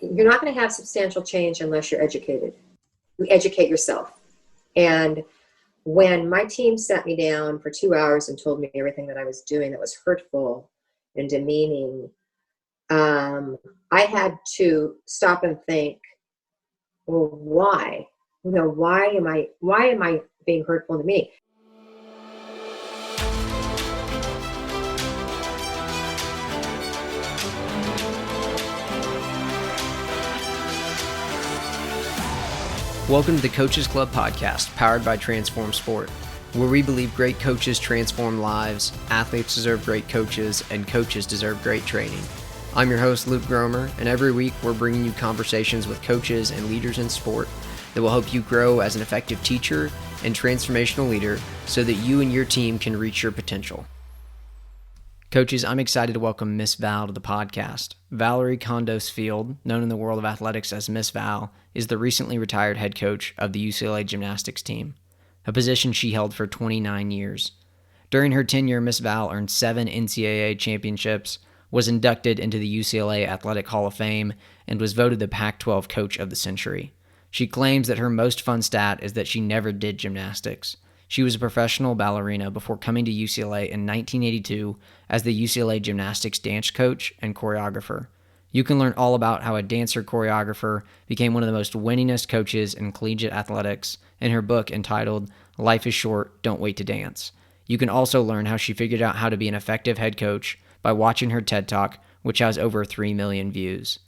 you're not going to have substantial change unless you're educated. You educate yourself. And when my team sat me down for 2 hours and told me everything that I was doing that was hurtful and demeaning, I had to stop and think, well, why? Why am I being hurtful to me? Welcome to the Coaches Club podcast, powered by Transform Sport, where we believe great coaches transform lives, athletes deserve great coaches, and coaches deserve great training. I'm your host, Luke Gromer, and every week we're bringing you conversations with coaches and leaders in sport that will help you grow as an effective teacher and transformational leader so that you and your team can reach your potential. Coaches, I'm excited to welcome Miss Val to the podcast. Valorie Kondos-Field, known in the world of athletics as Miss Val, is the recently retired head coach of the UCLA gymnastics team, a position she held for 29 years. During her tenure, Miss Val earned 7 NCAA championships, was inducted into the UCLA Athletic Hall of Fame, and was voted the Pac-12 Coach of the Century. She claims that her most fun stat is that she never did gymnastics. She was a professional ballerina before coming to UCLA in 1982 as the UCLA gymnastics dance coach and choreographer. You can learn all about how a dancer-choreographer became one of the most winningest coaches in collegiate athletics in her book entitled Life is Short, Don't Wait to Dance. You can also learn how she figured out how to be an effective head coach by watching her TED Talk, which has over 3 million views.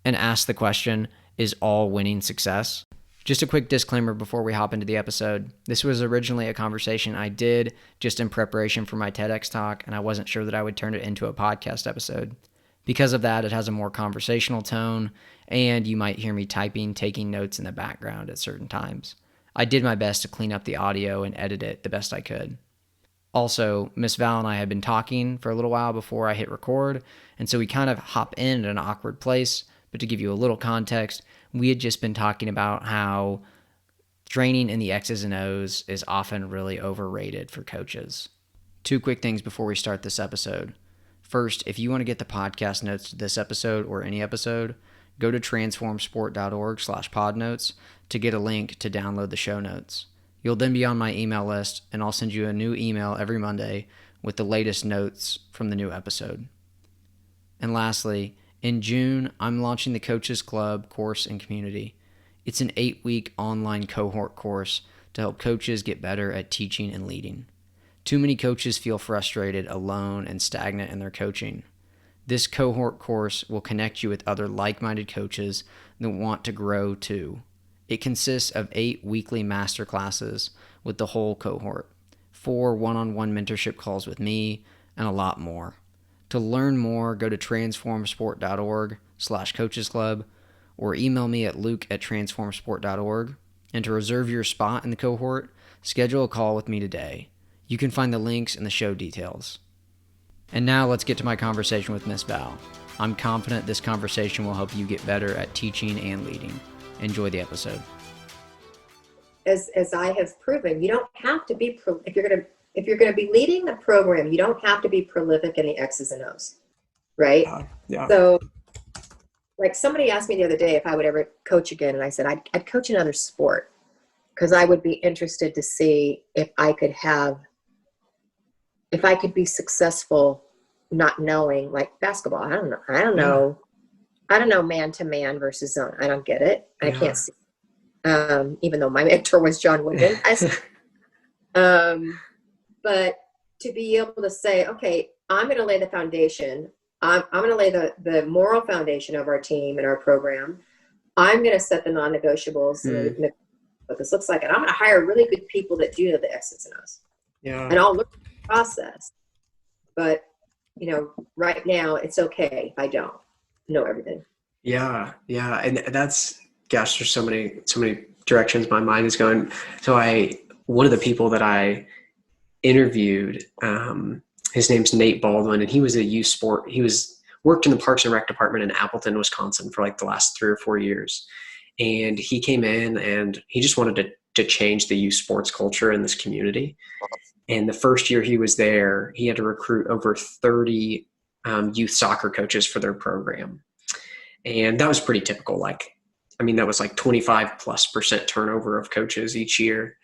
And ask the question, is all winning success? Just a quick disclaimer before we hop into the episode. This was originally a conversation I did just in preparation for my TEDx talk, and I wasn't sure that I would turn it into a podcast episode. Because of that, it has a more conversational tone, and you might hear me typing, taking notes in the background at certain times. I did my best to clean up the audio and edit it the best I could. Also, Miss Val and I had been talking for a little while before I hit record, and so we kind of hop in at an awkward place. But to give you a little context, we had just been talking about how training in the X's and O's is often really overrated for coaches. 2 quick things before we start this episode. First, if you want to get the podcast notes to this episode or any episode, go to transformsport.org/podnotes to get a link to download the show notes. You'll then be on my email list, and I'll send you a new email every Monday with the latest notes from the new episode. And lastly, in June, I'm launching the Coaches Club course and community. It's an 8-week online cohort course to help coaches get better at teaching and leading. Too many coaches feel frustrated, alone, and stagnant in their coaching. This cohort course will connect you with other like-minded coaches that want to grow too. It consists of 8 weekly masterclasses with the whole cohort, 4 one-on-one mentorship calls with me, and a lot more. To learn more, go to transformsport.org/coachesclub or email me at luke@transformsport.org. And to reserve your spot in the cohort, schedule a call with me today. You can find the links in the show details. And now let's get to my conversation with Miss Val. I'm confident this conversation will help you get better at teaching and leading. Enjoy the episode. As I have proven, you don't have to be, if you're going to be leading the program, you don't have to be prolific in the X's and O's, right? Yeah. So, like somebody asked me the other day if I would ever coach again, and I said I'd coach another sport because I would be interested to see if I could be successful not knowing, like basketball. I don't know. I don't know man to man versus zone. I don't get it. I can't see. Even though my mentor was John Wooden. But to be able to say, okay, I'm going to lay the foundation. I'm going to lay the moral foundation of our team and our program. I'm going to set the non-negotiables and what this looks like. And I'm going to hire really good people that do know the X's and O's. Yeah. And I'll look at the process. But, right now it's okay if I don't know everything. Yeah. And that's, gosh, there's so many directions my mind is going. So one of the people that I interviewed, his name's Nate Baldwin, and he was a youth sport. He worked in the Parks and Rec department in Appleton, Wisconsin for like the last 3 or 4 years. And he came in and he just wanted to change the youth sports culture in this community. And the first year he was there, he had to recruit over 30 youth soccer coaches for their program. And that was pretty typical. That was like 25+% turnover of coaches each year.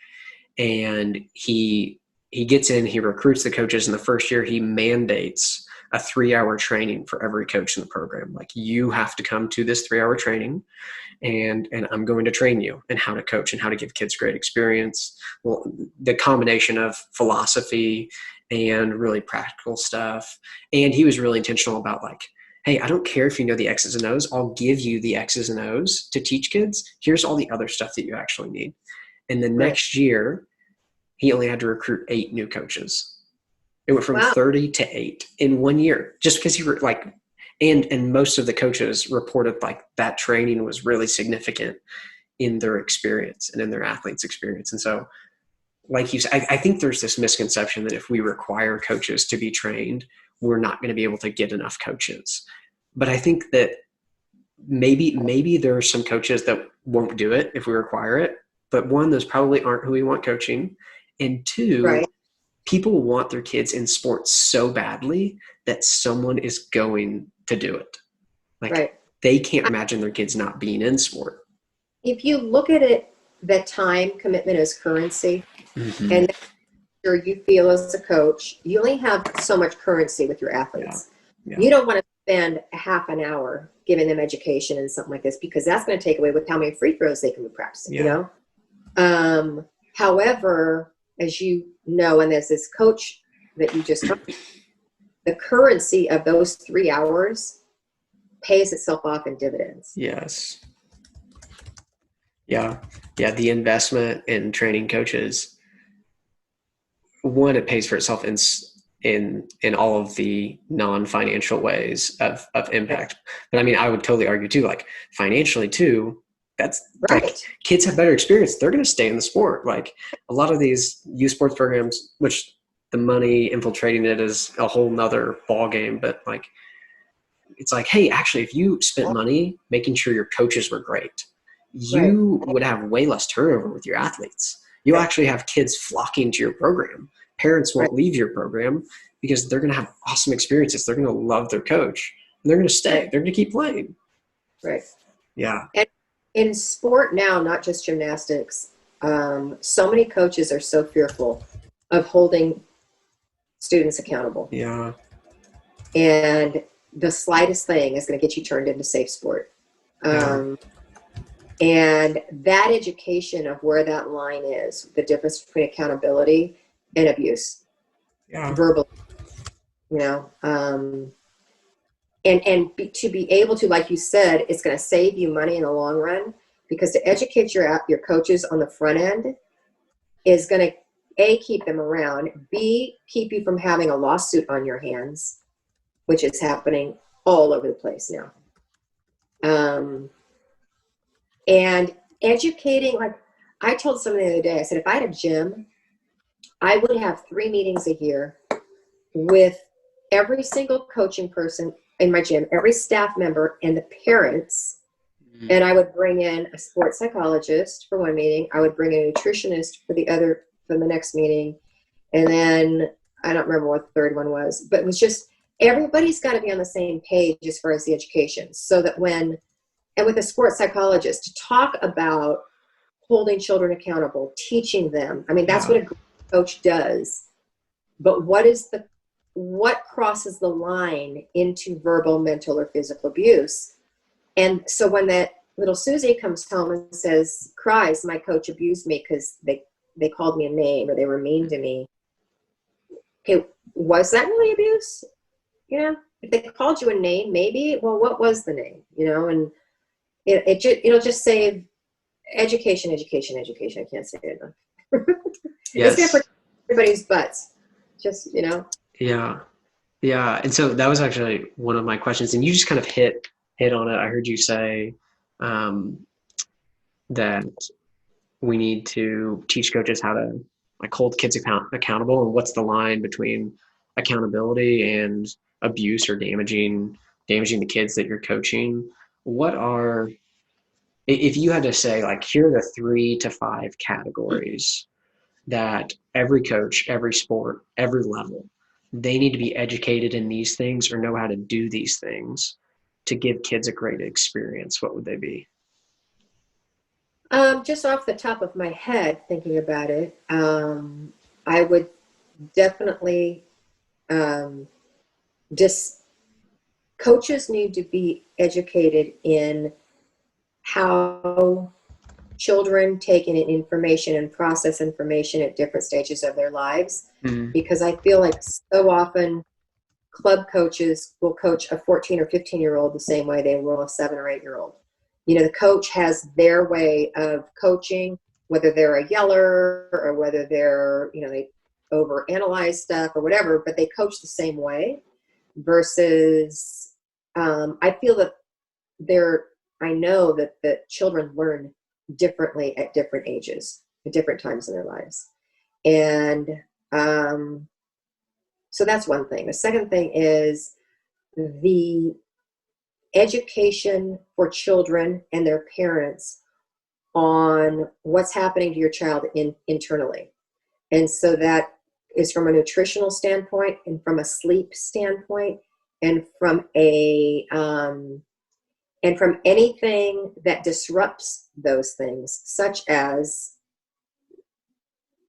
And he gets in, he recruits the coaches. In the first year, he mandates a 3-hour training for every coach in the program. Like, you have to come to this 3-hour training, and I'm going to train you in how to coach and how to give kids great experience. Well, the combination of philosophy and really practical stuff. And he was really intentional about like, hey, I don't care if you know the X's and O's. I'll give you the X's and O's to teach kids. Here's all the other stuff that you actually need. And the next year, he only had to recruit 8 new coaches. It went from 30 to 8 in 1 year, just because you were like, and most of the coaches reported like that training was really significant in their experience and in their athletes' experience. And so, like you said, I think there's this misconception that if we require coaches to be trained, we're not going to be able to get enough coaches. But I think that maybe there are some coaches that won't do it if we require it. But one, those probably aren't who we want coaching. And two, people want their kids in sports so badly that someone is going to do it. Like, they can't imagine their kids not being in sport. If you look at it, that time commitment is currency. Mm-hmm. And sure, you feel as a coach, you only have so much currency with your athletes. Yeah. You don't want to spend a half an hour giving them education and something like this, because that's going to take away with how many free throws they can be practicing, you know? However, as you know, and there's this coach that you just talked about, the currency of those 3 hours pays itself off in dividends. Yes. Yeah. Yeah. The investment in training coaches, one, it pays for itself in all of the non-financial ways of impact. But I mean, I would totally argue too, like financially too, that's like, kids have better experience. They're going to stay in the sport. Like, a lot of these youth sports programs, which the money infiltrating it is a whole nother ball game. But like, it's like, hey, actually, if you spent money making sure your coaches were great, you would have way less turnover with your athletes. You'll actually have kids flocking to your program. Parents won't leave your program because they're going to have awesome experiences. They're going to love their coach, and they're going to stay. They're going to keep playing. Right. Yeah. And in sport now, not just gymnastics, so many coaches are so fearful of holding students accountable. Yeah. And the slightest thing is going to get you turned into safe sport. And that education of where that line is, the difference between accountability and abuse, verbal, you know, to be able to, like you said, it's going to save you money in the long run, because to educate your coaches on the front end is going to, A, keep them around, B, keep you from having a lawsuit on your hands, which is happening all over the place now. And educating, like I told someone the other day, I said, if I had a gym, I would have 3 meetings a year with every single coaching person in my gym, every staff member, and the parents. Mm-hmm. And I would bring in a sports psychologist for one meeting. I would bring in a nutritionist for the next meeting. And then I don't remember what the third one was, but it was just, everybody's got to be on the same page as far as the education, so that and with a sports psychologist, to talk about holding children accountable, teaching them. I mean, that's what a great coach does. But what crosses the line into verbal, mental, or physical abuse? And so when that little Susie comes home and cries, my coach abused me because they called me a name or they were mean to me. Okay, was that really abuse? You know, if they called you a name, maybe, well, what was the name? You know, and it'll just save education. I can't say it enough. Yes. It's going to put everybody's butts. Just, you know. Yeah. Yeah. And so that was actually one of my questions, and you just kind of hit on it. I heard you say that we need to teach coaches how to like hold kids accountable, and what's the line between accountability and abuse or damaging the kids that you're coaching. If you had to say, like, here are the 3 to 5 categories that every coach, every sport, every level, they need to be educated in these things or know how to do these things, to give kids a great experience, what would they be? Just off the top of my head, thinking about it, I would definitely just coaches need to be educated in how children take in information and process information at different stages of their lives. Mm-hmm. Because I feel like so often club coaches will coach a 14 or 15-year-old the same way they will a 7 or 8-year-old. The coach has their way of coaching, whether they're a yeller or whether they're, they overanalyze stuff or whatever, but they coach the same way versus I feel that I know that the children learn differently at different ages, at different times in their lives. And so that's one thing. The second thing is the education for children and their parents on what's happening to your child internally. And so that is from a nutritional standpoint and from a sleep standpoint and from from anything that disrupts those things, such as,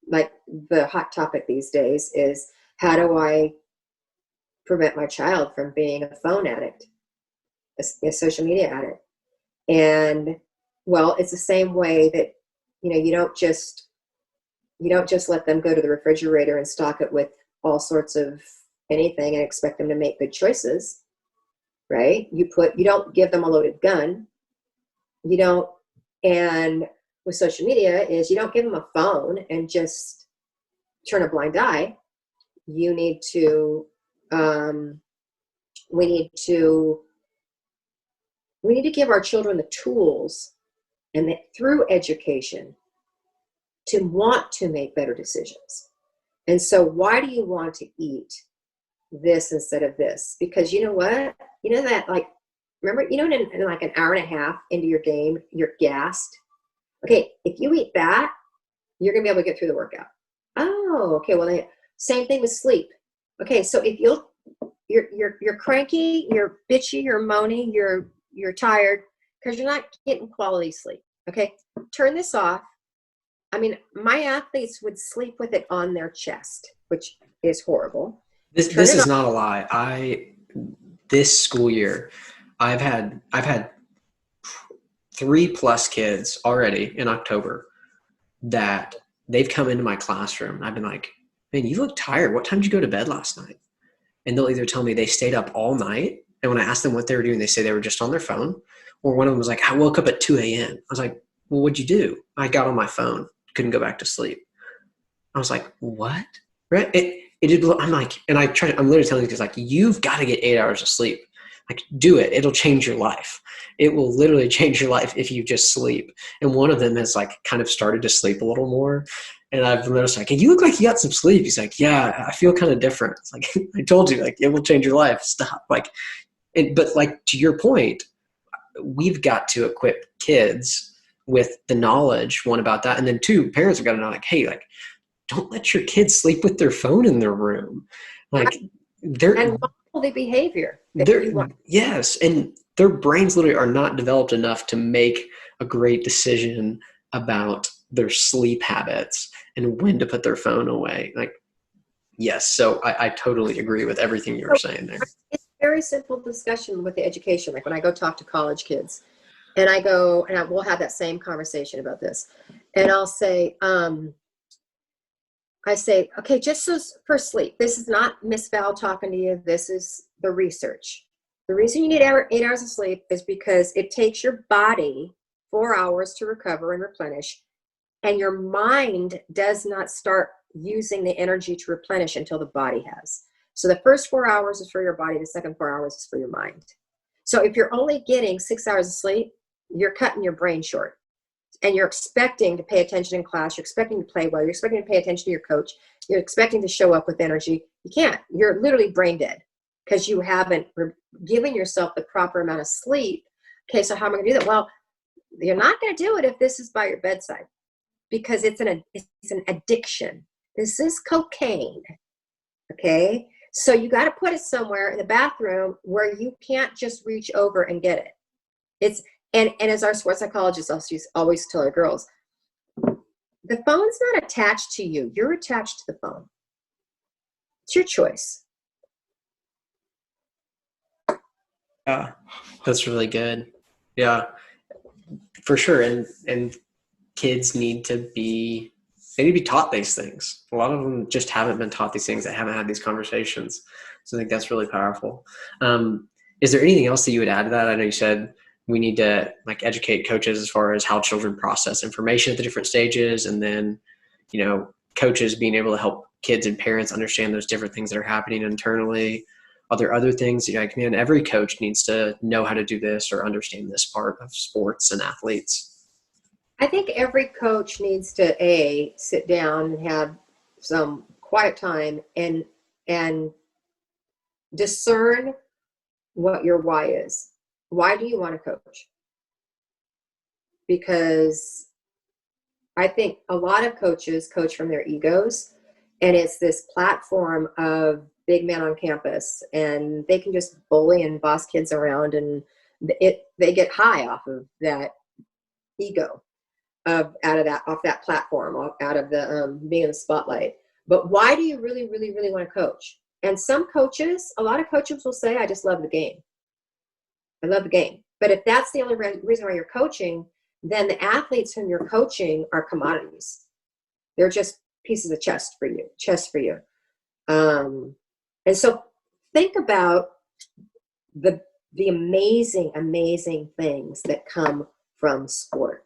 like, the hot topic these days is, how do I prevent my child from being a phone addict, a social media addict? And, well, it's the same way that, you don't just let them go to the refrigerator and stock it with all sorts of anything and expect them to make good choices, right? You don't give them a loaded gun. And with social media is, you don't give them a phone and just turn a blind eye. You need to, we need to give our children the tools, and that through education, to want to make better decisions. And so, why do you want to eat this instead of this? Because you know what? That, like, remember, in like an hour and a half into your game, you're gassed. Okay, if you eat that, you're going to be able to get through the workout. Oh, okay. Well, same thing with sleep. Okay, so if you're cranky, you're bitchy, you're moany, you're tired because you're not getting quality sleep. Okay, turn this off. I mean, my athletes would sleep with it on their chest, which is horrible. This is not a lie. This school year, I've had 3+ kids already in October that they've come into my classroom. I've been like, man, you look tired. What time did you go to bed last night? And they'll either tell me they stayed up all night, and when I ask them what they were doing, they say they were just on their phone. Or one of them was like, I woke up at 2 a.m. I was like, well, what'd you do? I got on my phone, couldn't go back to sleep. I was like, what? Right? I'm like, and I'm literally telling you, because, like, you've got to get 8 hours of sleep. Like, do it. It'll change your life. It will literally change your life if you just sleep. And one of them has, like, kind of started to sleep a little more. And I've noticed, like, hey, you look like you got some sleep. He's like, yeah, I feel kind of different. It's like, I told you, like, it will change your life. Stop. Like, but, like, to your point, we've got to equip kids with the knowledge, one, about that. And then two, parents have got to know, like, hey, like, don't let your kids sleep with their phone in their room. Like, and the behavior. Yes. And their brains literally are not developed enough to make a great decision about their sleep habits and when to put their phone away. Like, yes. So I totally agree with everything you were saying there. It's a very simple discussion with the education. Like, when I go talk to college kids and I go, and we'll have that same conversation about this. And I'll say, okay, just so for sleep, this is not Miss Val talking to you. This is the research. The reason you need 8 hours of sleep is because it takes your body 4 hours to recover and replenish, and your mind does not start using the energy to replenish until the body has. So the first 4 hours is for your body. The second 4 hours is for your mind. So if you're only getting 6 hours of sleep, you're cutting your brain short. And you're expecting to pay attention in class, you're expecting to play well, you're expecting to pay attention to your coach, you're expecting to show up with energy. You can't. You're literally brain dead because you haven't given yourself the proper amount of sleep. Okay, so how am I going to do that? Well, you're not going to do it if this is by your bedside, because it's an addiction. This is cocaine. Okay, So you got to put it somewhere in the bathroom where you can't just reach over and get it. It's, and as our sports psychologists always tell our girls, the phone's not attached to you. You're attached to the phone. It's your choice. Yeah, that's really good. Yeah, for sure. And kids need to be taught these things. A lot of them just haven't been taught these things. They haven't had these conversations. So I think that's really powerful. Is there anything else that you would add to that? I know you said we need to like educate coaches as far as how children process information at the different stages. And then, you know, coaches being able to help kids and parents understand those different things that are happening internally. Are there other things you're like, man, every coach needs to know how to do this or understand this part of sports and athletes? I think every coach needs to sit down and have some quiet time and discern what your why is. Why do you want to coach? Because I think a lot of coaches coach from their egos, and it's this platform of big men on campus, and they can just bully and boss kids around, and they get high off of that ego, off that platform, out of the being in the spotlight. But why do you really, really, really want to coach? And a lot of coaches will say, I just love the game. I love the game. But if that's the only reason why you're coaching, then the athletes whom you're coaching are commodities. They're just pieces of chess for you. And so think about the amazing, amazing things that come from sport,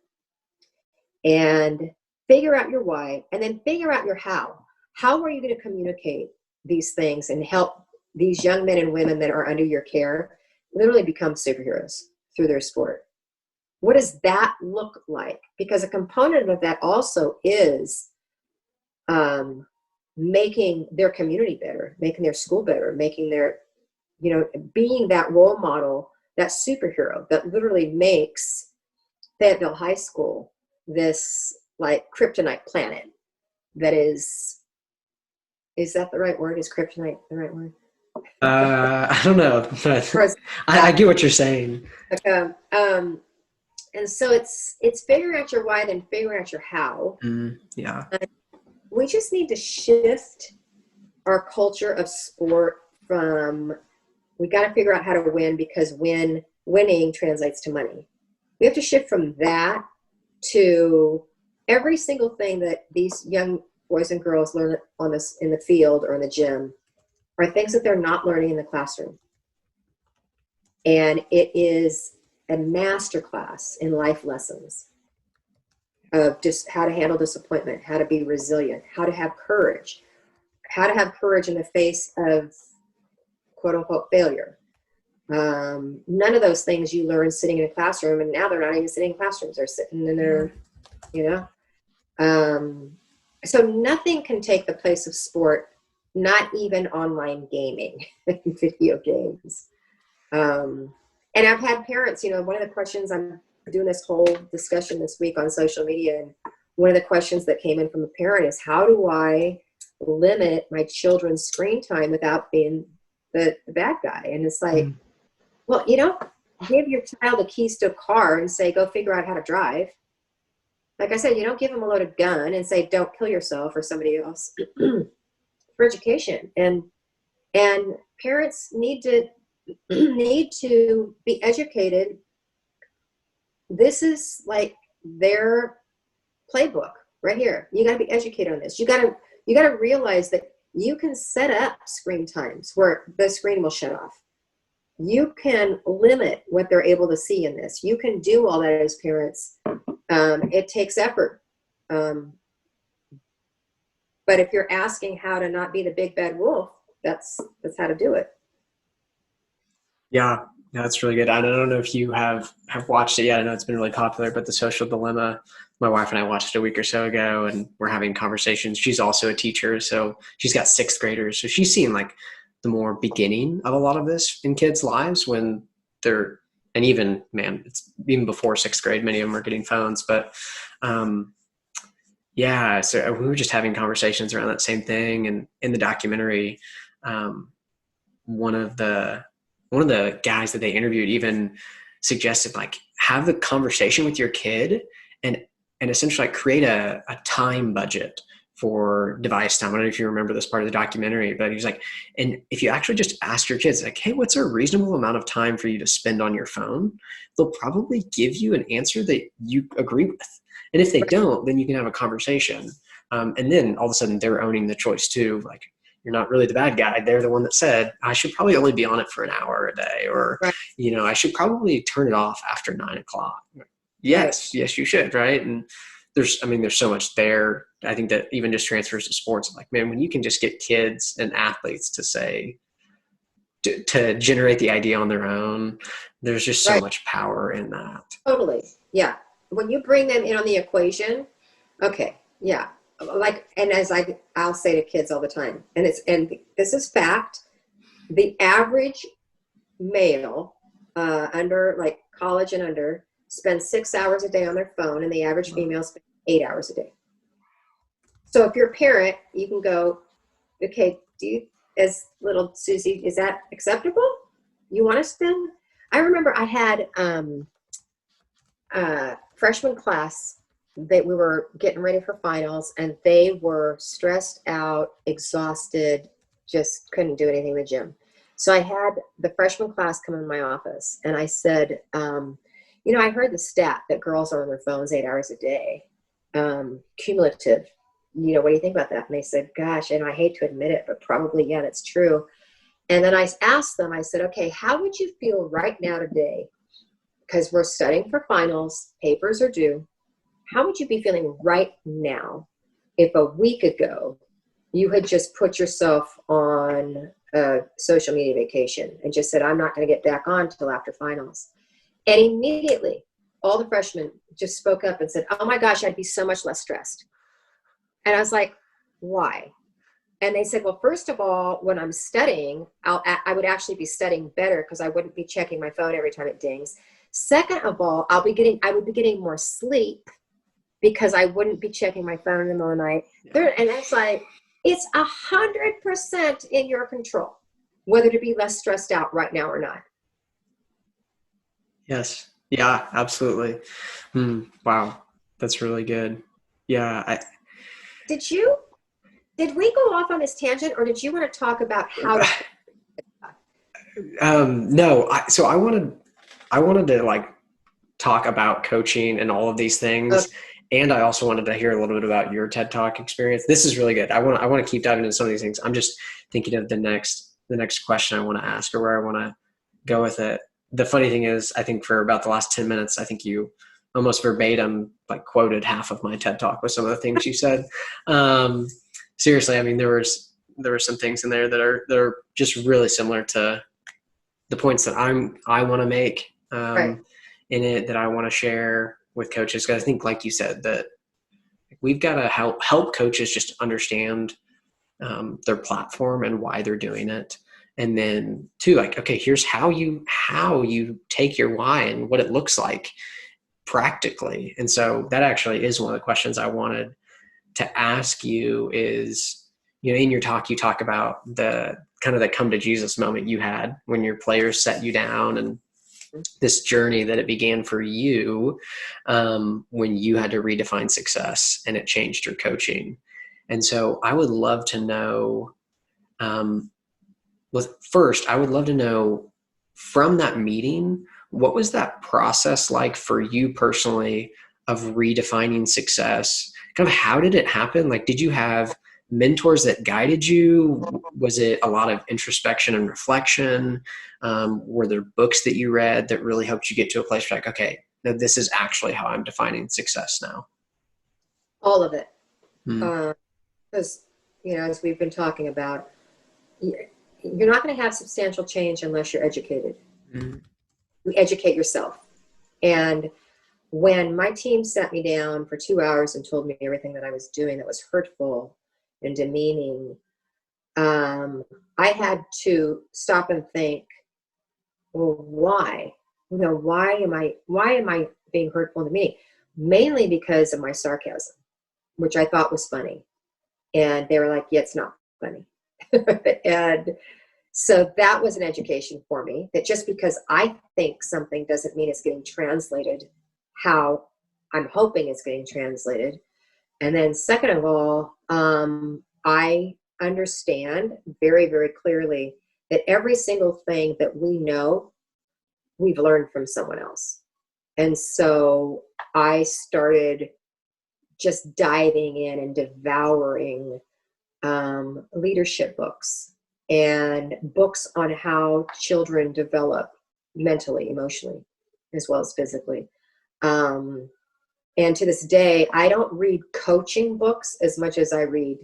and figure out your why, and then figure out your how. How are you going to communicate these things and help these young men and women that are under your care literally become superheroes through their sport? What does that look like? Because a component of that also is making their community better, making their school better, making their, being that role model, that superhero that literally makes Fayetteville High School this like kryptonite planet that is that the right word? Is kryptonite the right word? I don't know, but I get what you're saying. And so it's figuring out your why, then figuring out your how. Yeah. We just need to shift our culture of sport from, we got to figure out how to win because winning translates to money. We have to shift from that to every single thing that these young boys and girls learn in the field or in the gym are things that they're not learning in the classroom. And it is a masterclass in life lessons of just how to handle disappointment, how to be resilient, how to have courage in the face of quote unquote failure. None of those things you learn sitting in a classroom, and now they're not even sitting in classrooms. They're sitting in their, so nothing can take the place of sport, not even online gaming, video games. And I've had parents, one of the questions, I'm doing this whole discussion this week on social media, and one of the questions that came in from a parent is, how do I limit my children's screen time without being the bad guy? And it's like, well, give your child the keys to a car and say, go figure out how to drive. Like I said, you don't give them a loaded gun and say, don't kill yourself or somebody else for education. And parents need to be educated. This is like their playbook right here. You got to be educated on this. You got to realize that you can set up screen times where the screen will shut off. You can limit what they're able to see in this. You can do all that as parents. It takes effort. But if you're asking how to not be the big bad wolf, that's how to do it. Yeah, that's really good. I don't know if you have watched it yet. I know it's been really popular, but The Social Dilemma, my wife and I watched it a week or so ago, and we're having conversations. She's also a teacher, so she's got sixth graders. So she's seen like the more beginning of a lot of this in kids' lives when they're, and even, it's even before sixth grade, many of them are getting phones. But so we were just having conversations around that same thing. And in the documentary, one of the guys that they interviewed even suggested, like, have the conversation with your kid and essentially like create a time budget for device time. I don't know if you remember this part of the documentary, but he was like, and if you actually just ask your kids, like, hey, what's a reasonable amount of time for you to spend on your phone? They'll probably give you an answer that you agree with. And if they don't, then you can have a conversation. And then all of a sudden they're owning the choice too. Like, you're not really the bad guy. They're the one that said, I should probably only be on it for an hour a day, or, I should probably turn it off after 9 o'clock. Yes, you should. Right. And there's so much there. I think that even just transfers to sports. Like, man, when you can just get kids and athletes to say, to generate the idea on their own, there's just so much power in that. Totally. Yeah. When you bring them in on the equation, okay. Yeah. Like, and as I'll say to kids all the time, and this is fact, the average male, under like college and under, spends 6 hours a day on their phone, and the average female spends 8 hours a day. So if you're a parent, you can go, okay, as little Susie, is that acceptable? You want to spend? I remember I had freshman class that we were getting ready for finals, and they were stressed out, exhausted, just couldn't do anything in the gym. So I had the freshman class come in my office, and I said, I heard the stat that girls are on their phones 8 hours a day, cumulative. What do you think about that? And they said, gosh, and I hate to admit it, but probably, yeah, that's true. And then I asked them, I said, okay, how would you feel right now today? Because we're studying for finals, papers are due. How would you be feeling right now if a week ago you had just put yourself on a social media vacation and just said, I'm not going to get back on until after finals? And immediately, all the freshmen just spoke up and said, oh my gosh, I'd be so much less stressed. And I was like, why? And they said, well, first of all, when I'm studying, I would actually be studying better because I wouldn't be checking my phone every time it dings. Second of all, I would be getting more sleep because I wouldn't be checking my phone in the middle of the night. And it's like, it's 100% in your control whether to be less stressed out right now or not. Yes. Yeah, absolutely. Wow. That's really good. Yeah. Did we go off on this tangent, or did you want to talk about how to? No. So I wanted to like talk about coaching and all of these things. Okay. And I also wanted to hear a little bit about your TED Talk experience. This is really good. I want to keep diving into some of these things. I'm just thinking of the next question I want to ask, or where I want to go with it. The funny thing is, I think for about the last 10 minutes, I think you almost verbatim like quoted half of my TED Talk with some of the things you said. Seriously, I mean, there were some things in there that are just really similar to the points that I want to make in it, that I want to share with coaches. Because I think, like you said, that we've got to help coaches just understand their platform and why they're doing it. And then too, like, okay, here's how you take your why and what it looks like practically. And so that actually is one of the questions I wanted to ask you is, in your talk, you talk about the kind of the come to Jesus moment you had when your players set you down, and this journey that it began for you when you had to redefine success and it changed your coaching. And so I would love to know, first, I would love to know from that meeting, what was that process like for you personally of redefining success? Kind of how did it happen? Like, did you have mentors that guided you? Was it a lot of introspection and reflection? Were there books that you read that really helped you get to a place where like, okay, now this is actually how I'm defining success now? All of it. Because, as we've been talking about, you're not going to have substantial change unless you're educated. You educate yourself. And when my team sat me down for 2 hours and told me everything that I was doing that was hurtful and demeaning, I had to stop and think, well, why? Why am I being hurtful and demeaning? Mainly because of my sarcasm, which I thought was funny. And they were like, yeah, it's not funny. And So that was an education for me, that just because I think something doesn't mean it's getting translated how I'm hoping it's getting translated. And then second of all, I understand very, very clearly that every single thing that we know, we've learned from someone else. And so I started just diving in and devouring leadership books and books on how children develop mentally, emotionally, as well as physically. And to this day, I don't read coaching books as much as I read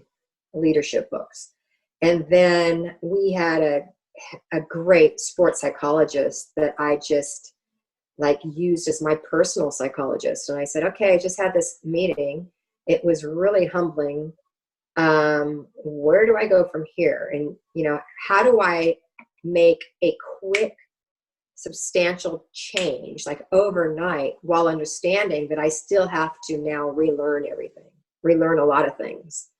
leadership books. And then we had a great sports psychologist that I just like used as my personal psychologist. And I said, okay, I just had this meeting. It was really humbling. Where do I go from here? And, how do I make a quick, substantial change, like overnight, while understanding that I still have to now relearn a lot of things.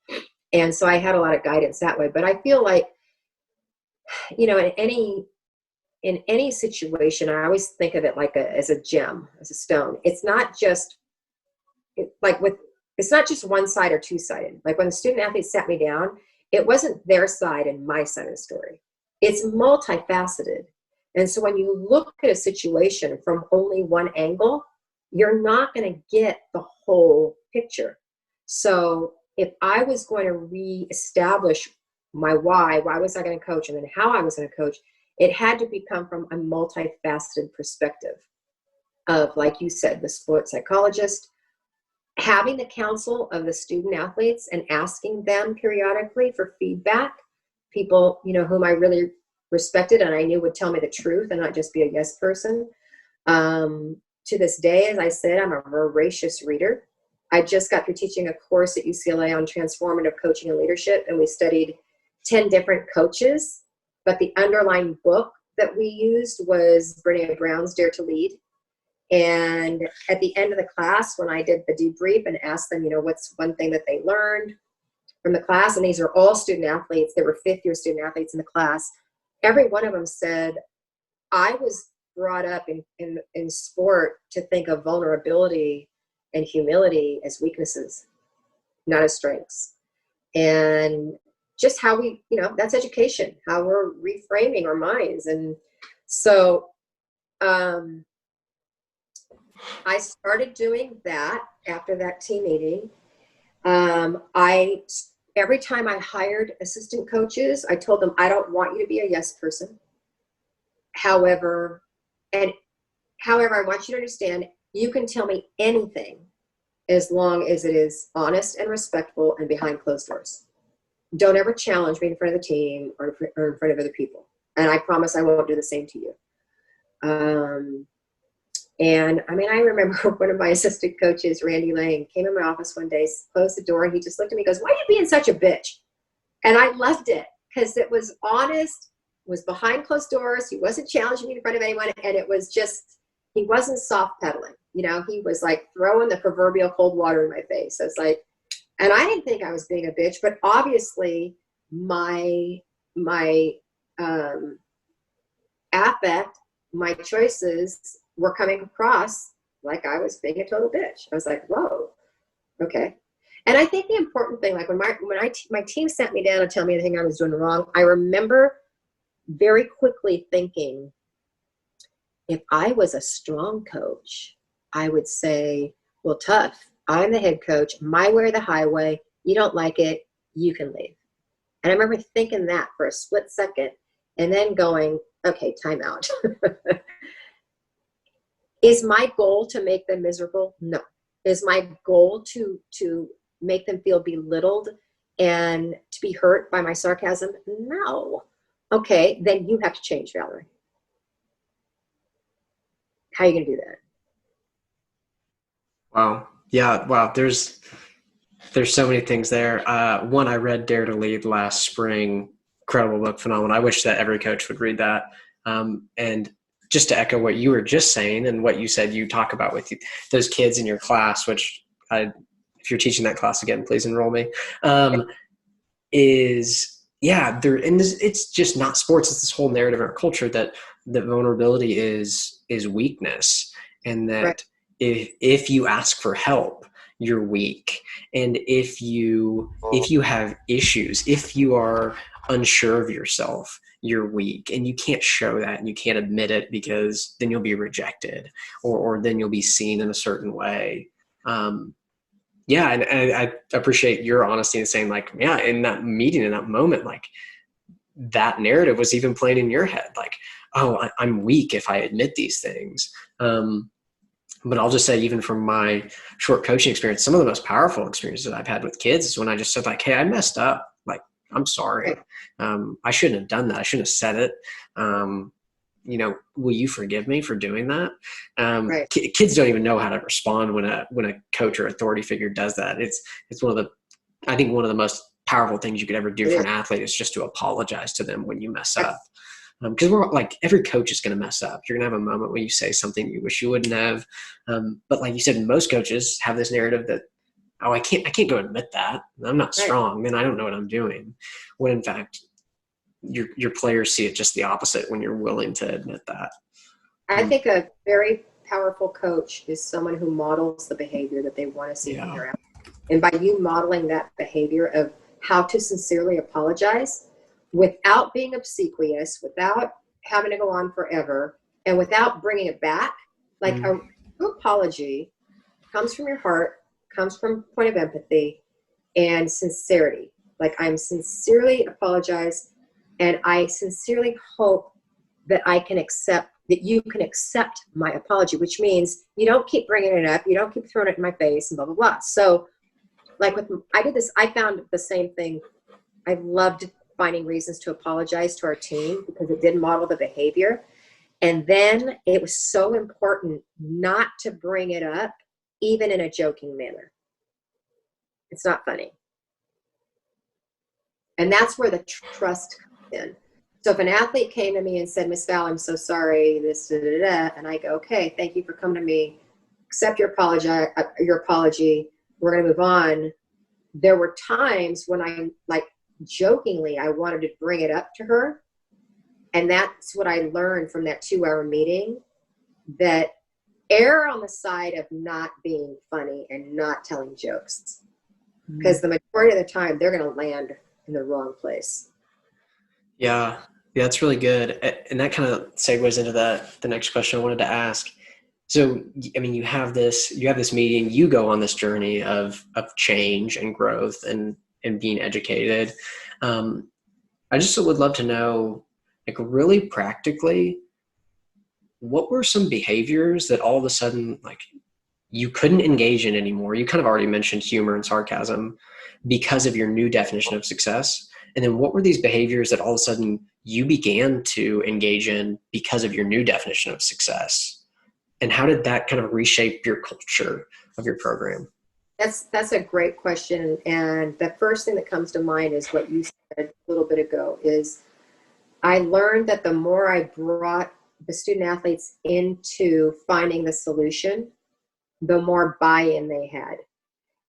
And so I had a lot of guidance that way. But I feel like, in any situation, I always think of it like as a gem, as a stone. It's not just it's not just one side or two-sided. Like when the student athletes sat me down, it wasn't their side and my side of the story. It's multifaceted. And so when you look at a situation from only one angle, you're not going to get the whole picture. So if I was going to reestablish my why was I going to coach, and then how I was going to coach, it had to become from a multifaceted perspective of, like you said, the sports psychologist, having the counsel of the student athletes and asking them periodically for feedback, people, whom I really respected and I knew would tell me the truth and not just be a yes person. To this day, as I said, I'm a voracious reader. I just got through teaching a course at UCLA on transformative coaching and leadership, and we studied 10 different coaches, but the underlying book that we used was Brené Brown's Dare to Lead. And at the end of the class, when I did the debrief and asked them, what's one thing that they learned from the class, and these are all student athletes, there were fifth-year student athletes in the class, every one of them said, I was brought up in sport to think of vulnerability and humility as weaknesses, not as strengths. And just how we, that's education, how we're reframing our minds. And so I started doing that after that team meeting. Every time I hired assistant coaches, I told them, I don't want you to be a yes person. However, I want you to understand, you can tell me anything as long as it is honest and respectful and behind closed doors. Don't ever challenge me in front of the team or in front of other people. And I promise I won't do the same to you. And I remember one of my assistant coaches, Randy Lang, came in my office one day, closed the door, and he just looked at me and goes, why are you being such a bitch? And I loved it because it was honest, was behind closed doors. He wasn't challenging me in front of anyone. And it was just, he wasn't soft pedaling. He was like throwing the proverbial cold water in my face. I was like, and I didn't think I was being a bitch, but obviously my affect, my choices were coming across like I was being a total bitch. I was like, whoa, okay. And I think the important thing, like when my team sat me down to tell me anything I was doing wrong, I remember very quickly thinking, if I was a strong coach, I would say, well, tough, I'm the head coach, my way or the highway, you don't like it, you can leave. And I remember thinking that for a split second and then going, okay, time out. Is my goal to make them miserable? No. Is my goal to make them feel belittled and to be hurt by my sarcasm? No. Okay, then you have to change, Valorie. How are you going to do that? Wow. Yeah. Wow. There's so many things there. One, I read Dare to Lead last spring. Incredible book, phenomenal. I wish that every coach would read that. And just to echo what you were just saying and what you said you talk about with those kids in your class, which if you're teaching that class again, please enroll me, is yeah, it's just not sports. It's this whole narrative in our culture that vulnerability is weakness, and Right. that if you ask for help, you're weak. And if you have issues, if you are unsure of yourself, you're weak, and you can't show that, and you can't admit it, because then you'll be rejected, or then you'll be seen in a certain way. Yeah, and I appreciate your honesty in saying, like, yeah, in that meeting, in that moment, like, that narrative was even playing in your head, like, oh, I'm weak if I admit these things. But I'll just say, even from my short coaching experience, some of the most powerful experiences that I've had with kids is when I just said, like, hey, I messed up. Like, I'm sorry. I shouldn't have done that. I shouldn't have said it. Will you forgive me for doing that? Right. Kids don't even know how to respond when a coach or authority figure does that. It's one of the most powerful things you could ever do for an athlete is just to apologize to them when you mess up. Because we're like, every coach is going to mess up. You're going to have a moment when you say something you wish you wouldn't have. But like you said, most coaches have this narrative that, oh, I can't go admit that. I'm not strong. Then I don't know what I'm doing. When in fact, your players see it just the opposite when you're willing to admit that. I think a very powerful coach is someone who models the behavior that they want to see from their athlete. And by you modeling that behavior of how to sincerely apologize without being obsequious, without having to go on forever, and without bringing it back, like a true apology comes from your heart, comes from a point of empathy and sincerity. Like, I'm sincerely apologize, and I sincerely hope that you can accept my apology, which means you don't keep bringing it up, you don't keep throwing it in my face, and blah, blah, blah. So, like, I found the same thing. I loved finding reasons to apologize to our team because it did model the behavior. And then it was so important not to bring it up, even in a joking manner. It's not funny. And that's where the trust comes in. So if an athlete came to me and said, Miss Val, I'm so sorry, this, da, da, da, and I go, okay, thank you for coming to me. Accept your apology. We're going to move on. There were times when I, like, jokingly, I wanted to bring it up to her. And that's what I learned from that 2-hour meeting, that err on the side of not being funny and not telling jokes. Because the majority of the time, they're going to land in the wrong place. Yeah, that's really good. And that kind of segues into the next question I wanted to ask. So, I mean, you have this meeting, you go on this journey of change and growth and being educated. I just would love to know, like, really practically, what were some behaviors that all of a sudden, like, you couldn't engage in anymore? You kind of already mentioned humor and sarcasm because of your new definition of success. And then what were these behaviors that all of a sudden you began to engage in because of your new definition of success? And how did that kind of reshape your culture of your program? That's a great question. And the first thing that comes to mind is what you said a little bit ago, is I learned that the more I brought the student athletes into finding the solution, the more buy-in they had.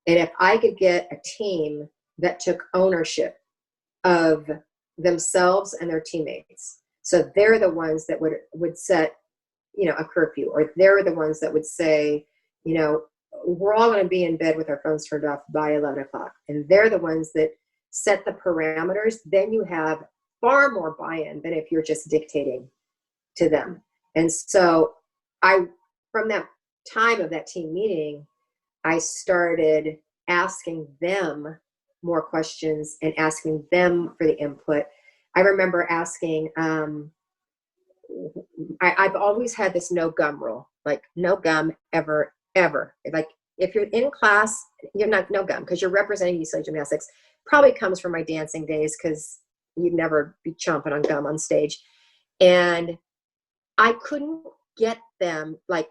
And if I could get a team that took ownership of themselves and their teammates, so they're the ones that would set, a curfew, or they're the ones that would say, we're all going to be in bed with our phones turned off by 11 o'clock. And they're the ones that set the parameters. Then you have far more buy-in than if you're just dictating to them. And so from that time of that team meeting, I started asking them more questions and asking them for the input. I remember asking, I've always had this no gum rule, like no gum ever. Like, if you're in class, you're not, no gum, because you're representing UCLA gymnastics. Probably comes from my dancing days, because you'd never be chomping on gum on stage. And I couldn't get them, like,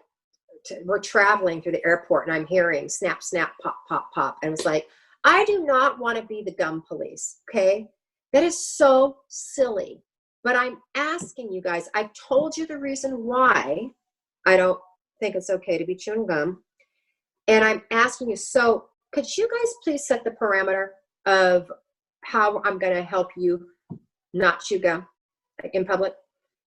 we're traveling through the airport and I'm hearing snap, snap, pop, pop, pop. And it's like, I do not want to be the gum police. Okay. That is so silly. But I'm asking you guys, I've told you the reason why I don't think it's okay to be chewing gum. And I'm asking you, so could you guys please set the parameter of how I'm going to help you not chew gum in public.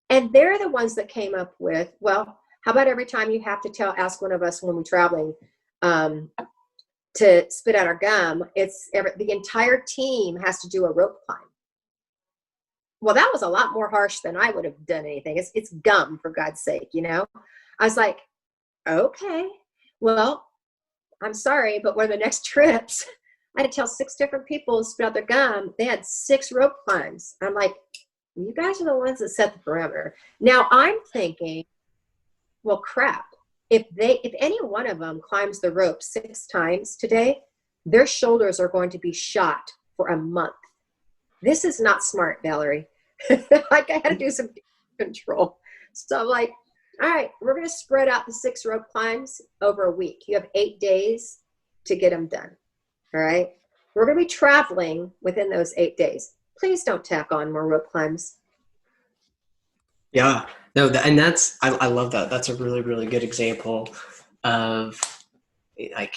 And they're the ones that came up with, well, how about every time you have to ask one of us when we're traveling to spit out our gum, the entire team has to do a rope climb. Well, that was a lot more harsh than I would have done anything. It's gum, for God's sake, you know? I was like, okay, well, I'm sorry, but one of the next trips, I had to tell 6 different people to spit out their gum. They had 6 rope climbs. I'm like, you guys are the ones that set the parameter. Now I'm thinking, well, crap. If any one of them climbs the rope 6 times today, their shoulders are going to be shot for a month. This is not smart, Valorie. Like, I had to do some control. So I'm like, all right, we're going to spread out the 6 rope climbs over a week. You have 8 days to get them done. All right. We're going to be traveling within those 8 days. Please don't tack on more rope climbs. Yeah, no, I love that. That's a really, really good example of, like,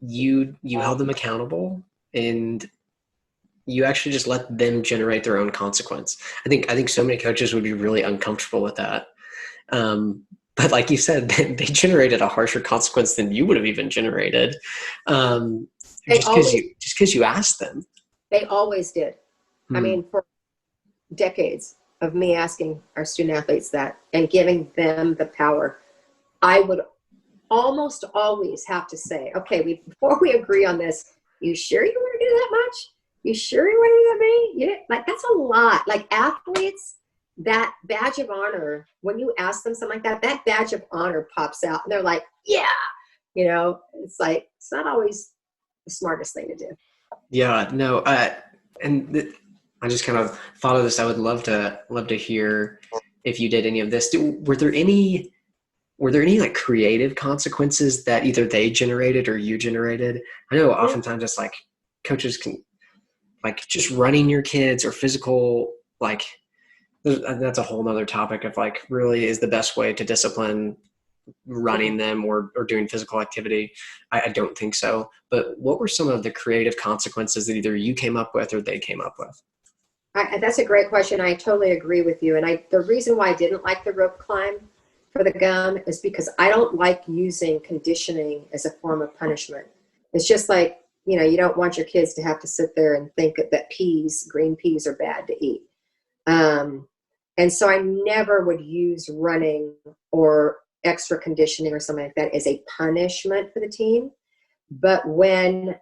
you held them accountable, and you actually just let them generate their own consequence. I think so many coaches would be really uncomfortable with that. But like you said, they generated a harsher consequence than you would have even generated. Just because you asked them. They always did. I mean, for decades of me asking our student athletes that and giving them the power, I would almost always have to say, okay, before we agree on this, you sure you want to do that much? You sure you want to do that many? Like, that's a lot. Like, athletes, that badge of honor, when you ask them something like that, that badge of honor pops out and they're like, yeah, you know, it's like, it's not always the smartest thing to do. Yeah, no. I just kind of thought of this. I would love to hear if you did any of this. Were there any like creative consequences that either they generated or you generated? I know oftentimes it's like coaches can, like, just running your kids or physical, like, that's a whole nother topic of, like, really is the best way to discipline running them or doing physical activity. I don't think so. But what were some of the creative consequences that either you came up with or they came up with? That's a great question. I totally agree with you. And the reason why I didn't like the rope climb for the gum is because I don't like using conditioning as a form of punishment. It's just like, you know, you don't want your kids to have to sit there and think that green peas are bad to eat. And so I never would use running or extra conditioning or something like that as a punishment for the team. But when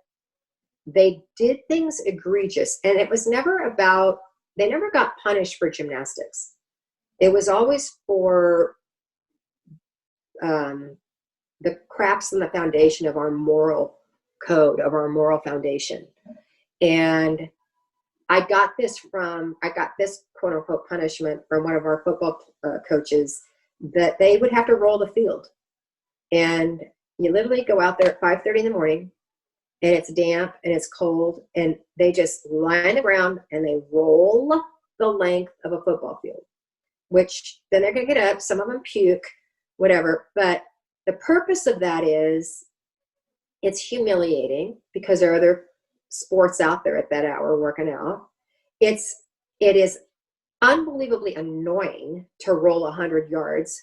they did things egregious, and it was never about, they never got punished for gymnastics. It was always for the cracks in the foundation of our moral code, of our moral foundation. And I got this quote unquote punishment from one of our football coaches, that they would have to roll the field. And you literally go out there at 5:30 in the morning, and it's damp and it's cold, and they just lie on the ground and they roll the length of a football field, which then they're going to get up. Some of them puke, whatever. But the purpose of that is, it's humiliating because there are other sports out there at that hour working out. It is unbelievably annoying to roll 100 yards.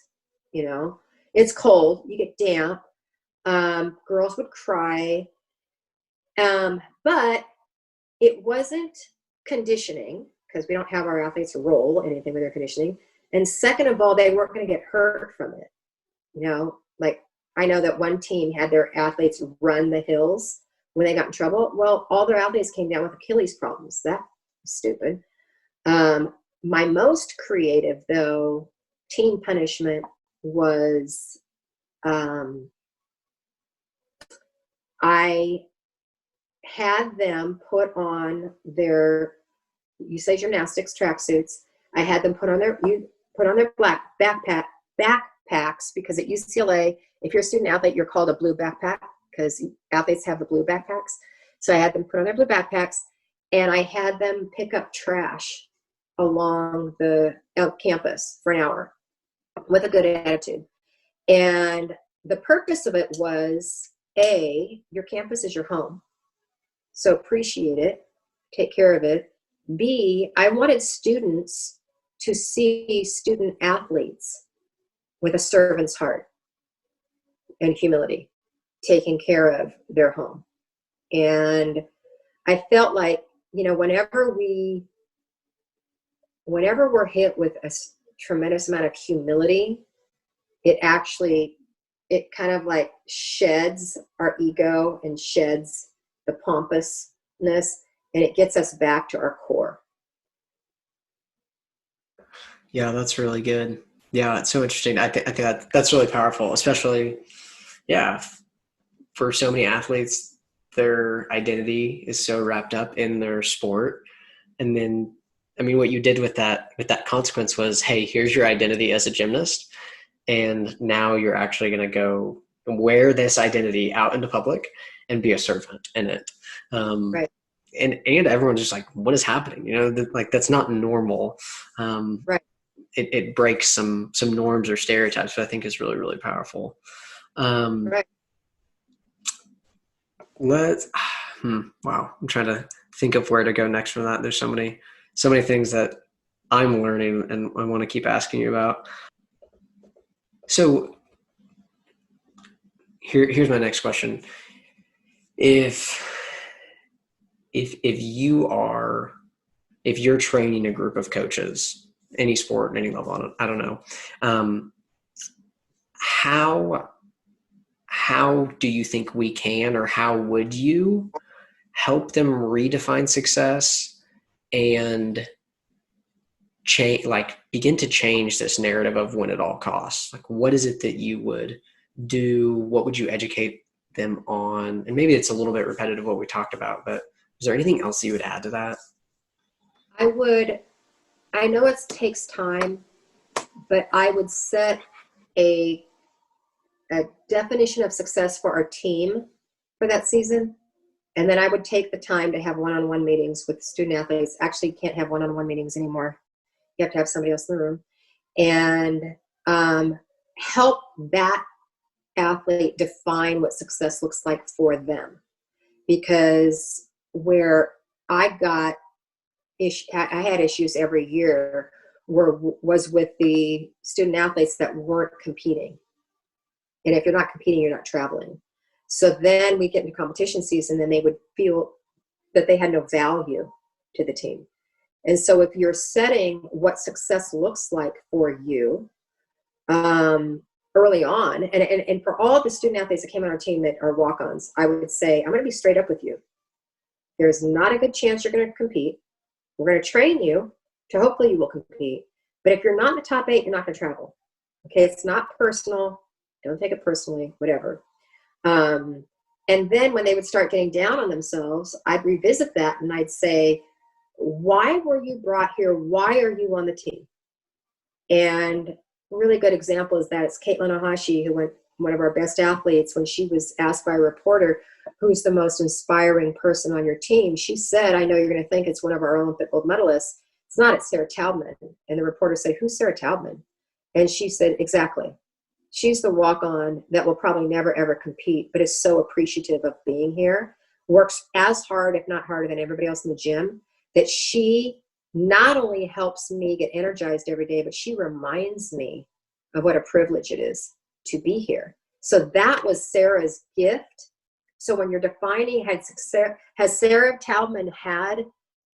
You know, it's cold, you get damp. Girls would cry. But it wasn't conditioning, because we don't have our athletes roll anything with their conditioning. And second of all, they weren't going to get hurt from it. You know, like, I know that one team had their athletes run the hills when they got in trouble. Well, all their athletes came down with Achilles problems. That was stupid. My most creative, though, team punishment was, I had them put on their, you say gymnastics tracksuits. I had them put on their black backpacks, because at UCLA, if you're a student athlete, you're called a blue backpack, because athletes have the blue backpacks. So I had them put on their blue backpacks, and I had them pick up trash along the campus for an hour with a good attitude. And the purpose of it was, A, your campus is your home, so appreciate it. take care of it. B, I wanted students to see student athletes with a servant's heart and humility, taking care of their home. And I felt like, whenever we're hit with a tremendous amount of humility, it kind of like sheds our ego and sheds the pompousness, and it gets us back to our core. Yeah, that's really good. Yeah, it's so interesting. I think that's really powerful, especially, for so many athletes, their identity is so wrapped up in their sport. And then, what you did with that consequence was, hey, here's your identity as a gymnast. And now you're actually going to go wear this identity out into public and be a servant in it. Right. And everyone's just like, what is happening? That's not normal. Right. It breaks some norms or stereotypes, which I think is really, really powerful. Right. Wow. I'm trying to think of where to go next from that. There's so many things that I'm learning and I want to keep asking you about. So here's my next question. If you're training a group of coaches, any sport, any level, I don't know, how do you think we can, or how would you help them redefine success and begin to change this narrative of win at all costs? Like, what is it that you would do? What would you educate them on? And maybe it's a little bit repetitive what we talked about, but is there anything else you would add to that? I know it takes time, but I would set a definition of success for our team for that season. And then I would take the time to have one-on-one meetings with student athletes. Actually, you can't have one-on-one meetings anymore. You have to have somebody else in the room. And help that athlete define what success looks like for them. Because where I had issues every year was with the student athletes that weren't competing. And if you're not competing, you're not traveling. So then we get into competition season and they would feel that they had no value to the team. And so if you're setting what success looks like for you early on, and for all of the student athletes that came on our team that are walk-ons, I would say, I'm going to be straight up with you. There's not a good chance you're going to compete. We're going to train you to hopefully you will compete. But if you're not in the top 8, you're not going to travel. Okay, it's not personal. Don't take it personally, whatever. And then when they would start getting down on themselves, I'd revisit that and I'd say, why were you brought here? Why are you on the team? And a really good example is that it's Caitlin Ohashi, one of our best athletes, when she was asked by a reporter, who's the most inspiring person on your team? She said, I know you're going to think it's one of our Olympic gold medalists. It's not, it's Sarah Taubman. And the reporter said, who's Sarah Taubman? And she said, exactly. She's the walk-on that will probably never, ever compete, but is so appreciative of being here, works as hard, if not harder than everybody else in the gym, that she not only helps me get energized every day, but she reminds me of what a privilege it is to be here. So that was Sarah's gift. So when you're defining, has Sarah Taubman had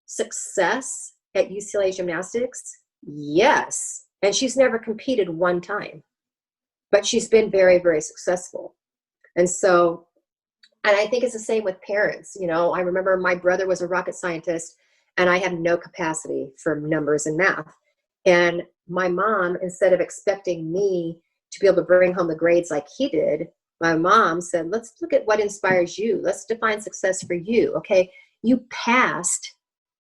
success at UCLA Gymnastics? Yes. And she's never competed one time. But she's been very, very successful. And I think it's the same with parents. I remember my brother was a rocket scientist and I had no capacity for numbers and math. And my mom, instead of expecting me to be able to bring home the grades like he did, my mom said, let's look at what inspires you. Let's define success for you. Okay, you passed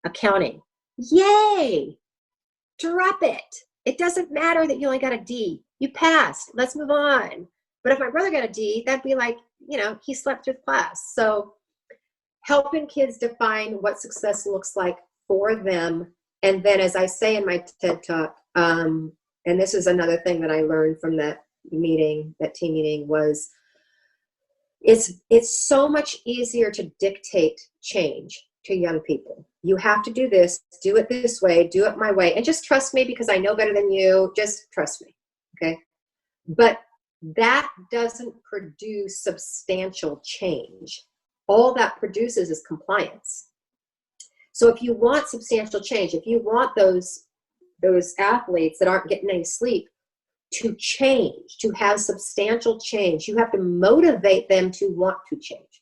accounting. Yay! Drop it. It doesn't matter that you only got a D. You passed. Let's move on. But if my brother got a D, that'd be like, he slept through class. So helping kids define what success looks like for them. And then, as I say in my TED Talk, and this is another thing that I learned from that team meeting, was it's so much easier to dictate change, to young people. You have to do this, do it this way, do it my way, and just trust me because I know better than you. Just trust me, okay? But that doesn't produce substantial change. All that produces is compliance. So if you want substantial change, if you want those athletes that aren't getting any sleep to change, to have substantial change, you have to motivate them to want to change.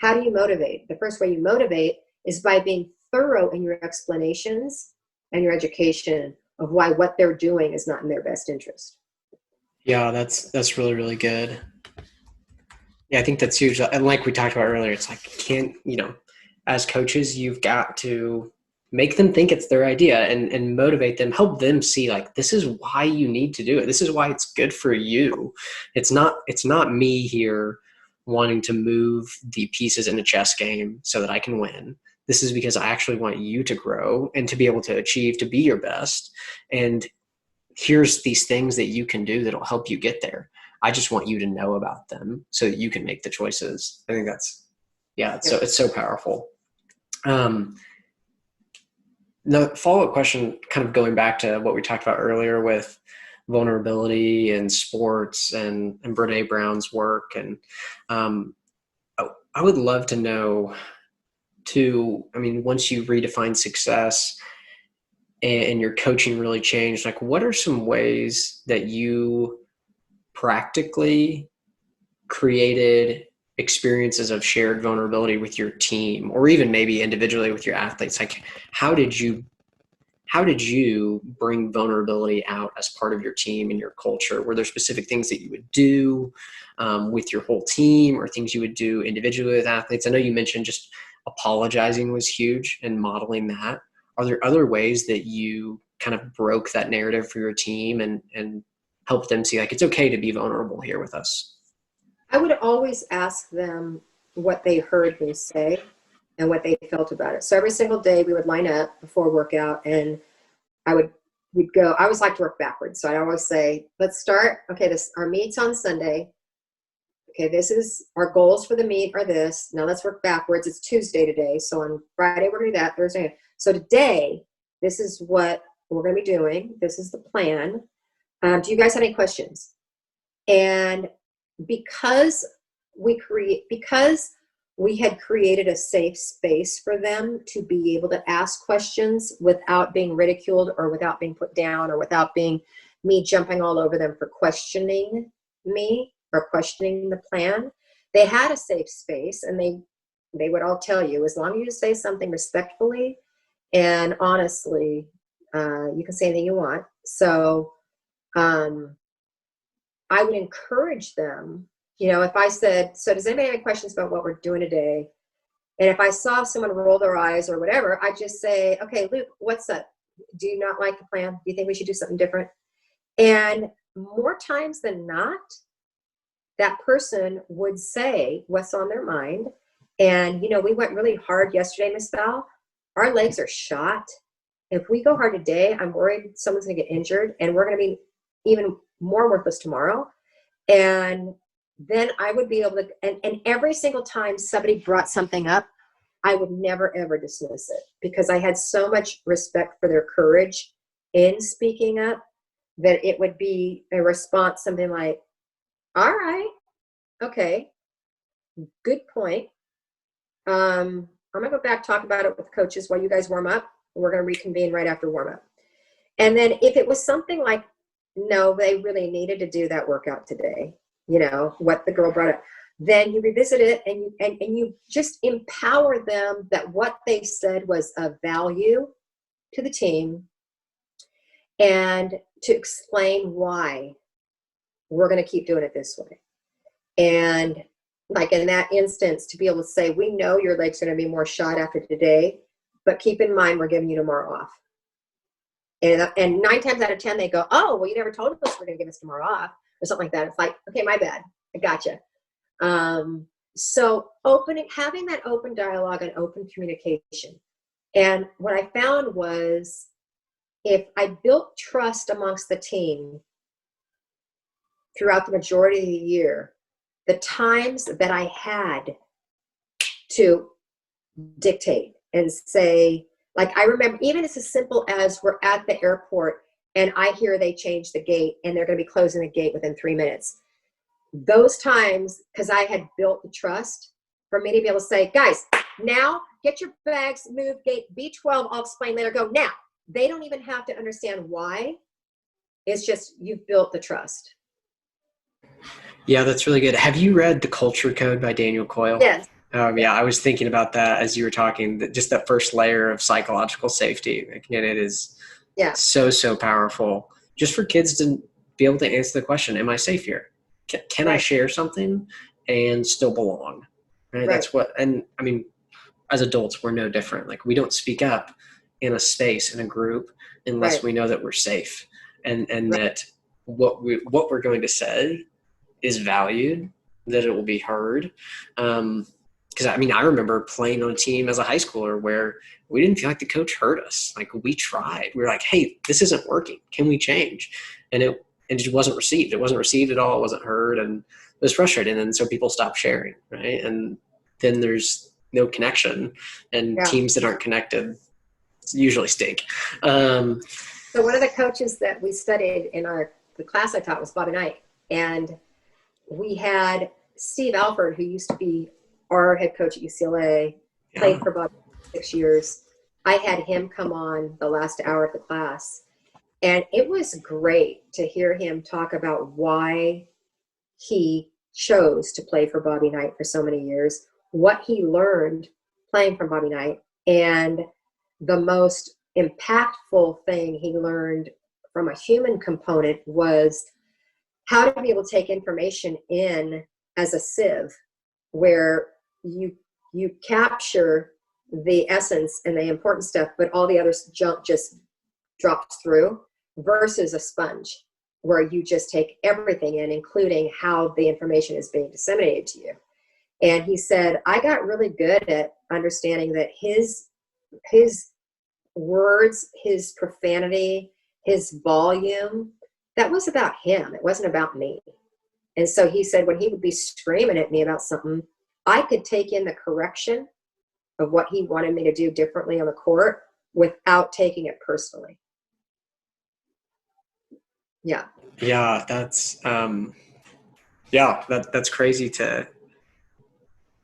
How do you motivate? The first way you motivate is by being thorough in your explanations and your education of why what they're doing is not in their best interest. Yeah, that's really, really good. Yeah, I think that's huge. And like we talked about earlier, it's like, as coaches, you've got to make them think it's their idea and motivate them, help them see like, this is why you need to do it. This is why it's good for you. It's not me here wanting to move the pieces in a chess game so that I can win. This is because I actually want you to grow and to be able to achieve, to be your best. And here's these things that you can do that'll help you get there. I just want you to know about them so that you can make the choices. I think that's, it's so powerful. The follow-up question, kind of going back to what we talked about earlier with vulnerability and sports and Brene Brown's work. And I would love to know too, once you redefine success and your coaching really changed, like what are some ways that you practically created experiences of shared vulnerability with your team, or even maybe individually with your athletes? Like how did you bring vulnerability out as part of your team and your culture? Were there specific things that you would do with your whole team, or things you would do individually with athletes? I know you mentioned just apologizing was huge and modeling that. Are there other ways that you kind of broke that narrative for your team and helped them see like, it's okay to be vulnerable here with us? I would always ask them what they heard me say and what they felt about it. So every single day we would line up before workout, and we'd go. I always like to work backwards. So I always say, let's start. Okay, our meet's on Sunday. Okay, this is our goals for the meet are this. Now let's work backwards. It's Tuesday today. So on Friday, we're going to do that. Thursday. So today, this is what we're going to be doing. This is the plan. Do you guys have any questions? And because we had created a safe space for them to be able to ask questions without being ridiculed or without being put down or without being me jumping all over them for questioning me or questioning the plan, they had a safe space, and they would all tell you, as long as you say something respectfully and honestly, you can say anything you want. So I would encourage them, if I said, so does anybody have any questions about what we're doing today? And if I saw someone roll their eyes or whatever, I'd just say, okay, Luke, what's up? Do you not like the plan? Do you think we should do something different? And more times than not, that person would say what's on their mind. And, we went really hard yesterday, Miss Val. Our legs are shot. If we go hard today, I'm worried someone's going to get injured, and we're going to be even more worthless tomorrow. And then I would be able to, and every single time somebody brought something up, I would never, ever dismiss it, because I had so much respect for their courage in speaking up that it would be a response, something like, all right, okay, good point. I'm going to go back, talk about it with coaches while you guys warm up. We're going to reconvene right after warm up. And then if it was something like, no, they really needed to do that workout today, what the girl brought up, then you revisit it and you just empower them that what they said was of value to the team, and to explain why we're going to keep doing it this way. And like in that instance, to be able to say, we know your legs are going to be more shot after today, but keep in mind, we're giving you tomorrow off. And 9 times out of 10, they go, oh, well, you never told us we're going to give us tomorrow off, or something like that. It's like, okay, my bad. I gotcha. So having that open dialogue and open communication. And what I found was, if I built trust amongst the team throughout the majority of the year, the times that I had to dictate and say, like, I remember even it's as simple as we're at the airport and I hear they changed the gate and they're going to be closing the gate within 3 minutes. Those times, because I had built the trust for me to be able to say, guys, now get your bags, move, gate B12, I'll explain later, go now. They don't even have to understand why. It's just you've built the trust. Yeah, that's really good. Have you read The Culture Code by Daniel Coyle? Yes. Yeah, I was thinking about that as you were talking, that just that first layer of psychological safety. Again, it is so powerful just for kids to be able to answer the question, am I safe here? Can I share something and still belong? Right? That's what, and I mean, as adults, we're no different. Like, we don't speak up in a space, in a group, unless we know that we're safe and that what we're going to say is valued, that it will be heard. Because I mean, I remember playing on a team as a high schooler where we didn't feel like the coach heard us. Like, we tried. We were like, hey, this isn't working. Can we change? And it just wasn't received. It wasn't received at all. It wasn't heard. And it was frustrating. And so people stopped sharing, right? And then there's no connection. And teams that aren't connected usually stink. So one of the coaches that we studied in the class I taught was Bobby Knight. And we had Steve Alford, who used to be our head coach at UCLA, played for about 6 years. I had him come on the last hour of the class. And it was great to hear him talk about why he chose to play for Bobby Knight for so many years, what he learned playing for Bobby Knight, and the most impactful thing he learned from a human component was how to be able to take information in as a sieve, where you capture the essence and the important stuff, but all the other junk just drops through, versus a sponge where you just take everything in, including how the information is being disseminated to you. And he said, I got really good at understanding that his words, his profanity, his volume, that was about him. It wasn't about me. And so he said, when he would be screaming at me about something, I could take in the correction of what he wanted me to do differently on the court without taking it personally. Yeah. Yeah, that's that's crazy to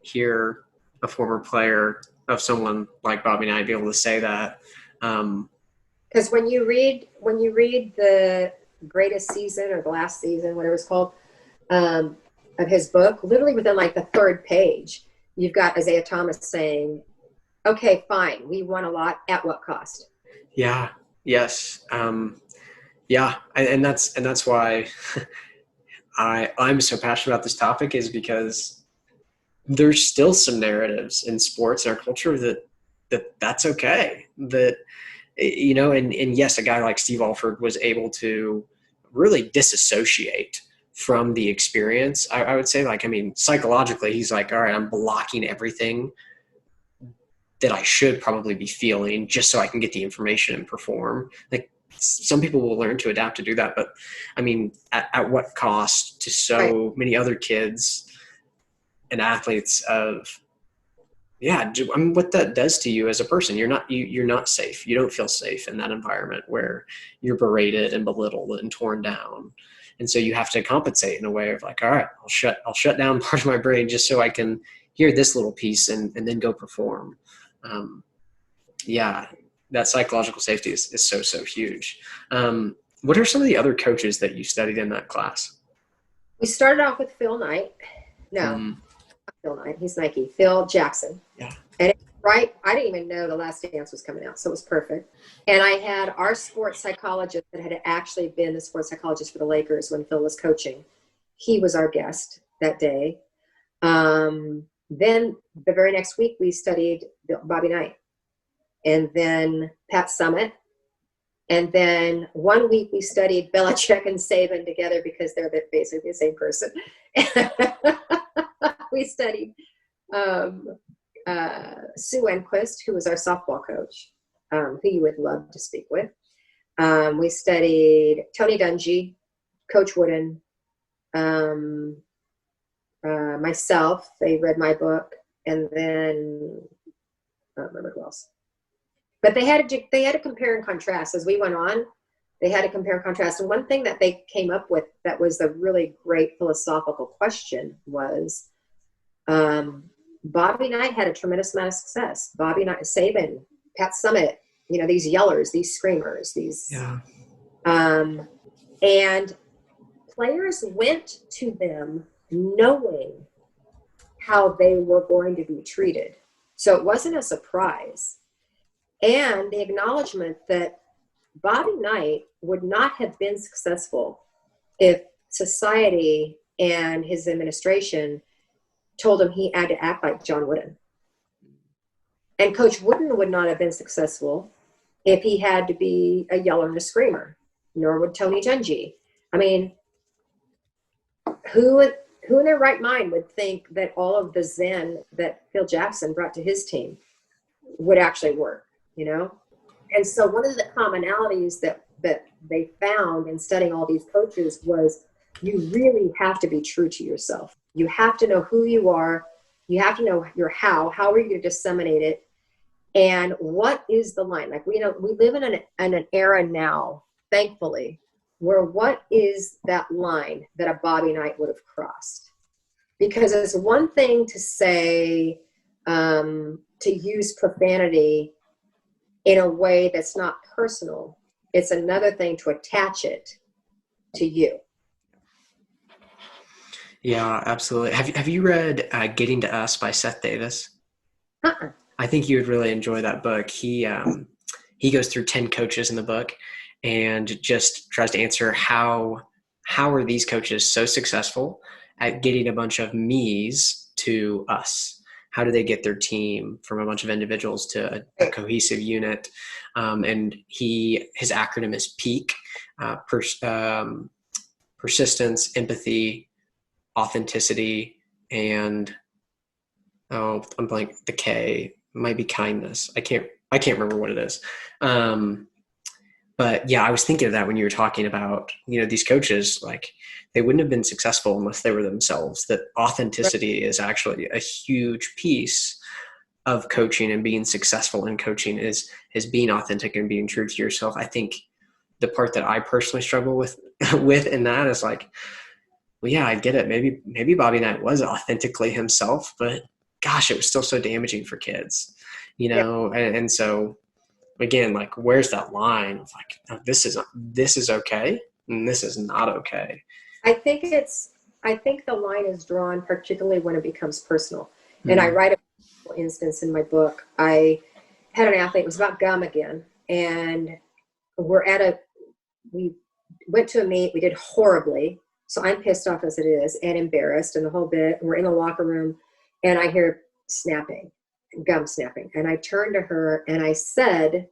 hear a former player of someone like Bobby Knight be able to say that. Because when you read the greatest season or the last season, whatever it's called, of his book, literally within like the third page, you've got Isaiah Thomas saying, okay, fine, we won a lot, at what cost? Yeah. Yes. Yeah. And that's why I'm so passionate about this topic, is because there's still some narratives in sports and our culture that's okay. That, you know, and yes, a guy like Steve Alford was able to really disassociate from the experience. I would say, like, I mean, psychologically, he's like, all right, I'm blocking everything that I should probably be feeling just so I can get the information and perform. Like, some people will learn to adapt to do that, but I mean, at what cost to so many other kids and athletes of, I mean, what that does to you as a person. You're not safe. You don't feel safe in that environment where you're berated and belittled and torn down. And so you have to compensate in a way of like, all right, I'll shut down part of my brain just so I can hear this little piece and then go perform. That psychological safety is so huge. What are some of the other coaches that you studied in that class? We started off with Phil Knight. No, not Phil Knight. He's Nike. Phil Jackson. Yeah. And I didn't even know The Last Dance was coming out, so it was perfect. And I had our sports psychologist that had actually been the sports psychologist for the Lakers when Phil was coaching. He was our guest that day. Then the very next week, we studied Bobby Knight, and then Pat Summitt. And then 1 week we studied Belichick and Saban together because they're basically the same person. We studied Sue Enquist, who was our softball coach, who you would love to speak with. We studied Tony Dungy, Coach Wooden, myself. They read my book. And then I don't remember who else. But they had to compare and contrast as we went on. They had to compare and contrast. And one thing that they came up with that was a really great philosophical question was, Bobby Knight had a tremendous amount of success. Bobby Knight, Saban, Pat Summitt, these yellers, these screamers, and players went to them knowing how they were going to be treated. So it wasn't a surprise. And the acknowledgement that Bobby Knight would not have been successful if society and his administration told him he had to act like John Wooden. And Coach Wooden would not have been successful if he had to be a yeller and a screamer, nor would Tony Dungy. I mean, who in their right mind would think that all of the zen that Phil Jackson brought to his team would actually work, And so one of the commonalities that they found in studying all these coaches was you really have to be true to yourself. You have to know who you are. You have to know your how are you going to disseminate it? And what is the line? Like, we live in an era now, thankfully, where what is that line that a Bobby Knight would have crossed? Because it's one thing to say, to use profanity in a way that's not personal. It's another thing to attach it to you. Yeah, absolutely. Have you read Getting to Us by Seth Davis? Uh-uh. I think you would really enjoy that book. He goes through 10 coaches in the book and just tries to answer how are these coaches so successful at getting a bunch of me's to us? How do they get their team from a bunch of individuals to a cohesive unit? And his acronym is PEAK, persistence, empathy, authenticity, and I'm blank. The K might be kindness. I can't remember what it is. But yeah, I was thinking of that when you were talking about, these coaches, like they wouldn't have been successful unless they were themselves. That authenticity is actually a huge piece of coaching, and being successful in coaching is being authentic and being true to yourself. I think the part that I personally struggle with in that is like, well, yeah, I get it. Maybe Bobby Knight was authentically himself, but gosh, it was still so damaging for kids, and so again, like, where's that line of like, oh, this is okay and this is not okay? I think the line is drawn particularly when it becomes personal. And I write a instance in my book. I had an athlete, it was about gum again, and we went to a meet, we did horribly. So I'm pissed off as it is and embarrassed and the whole bit. We're in the locker room and I hear gum snapping. And I turned to her and I said,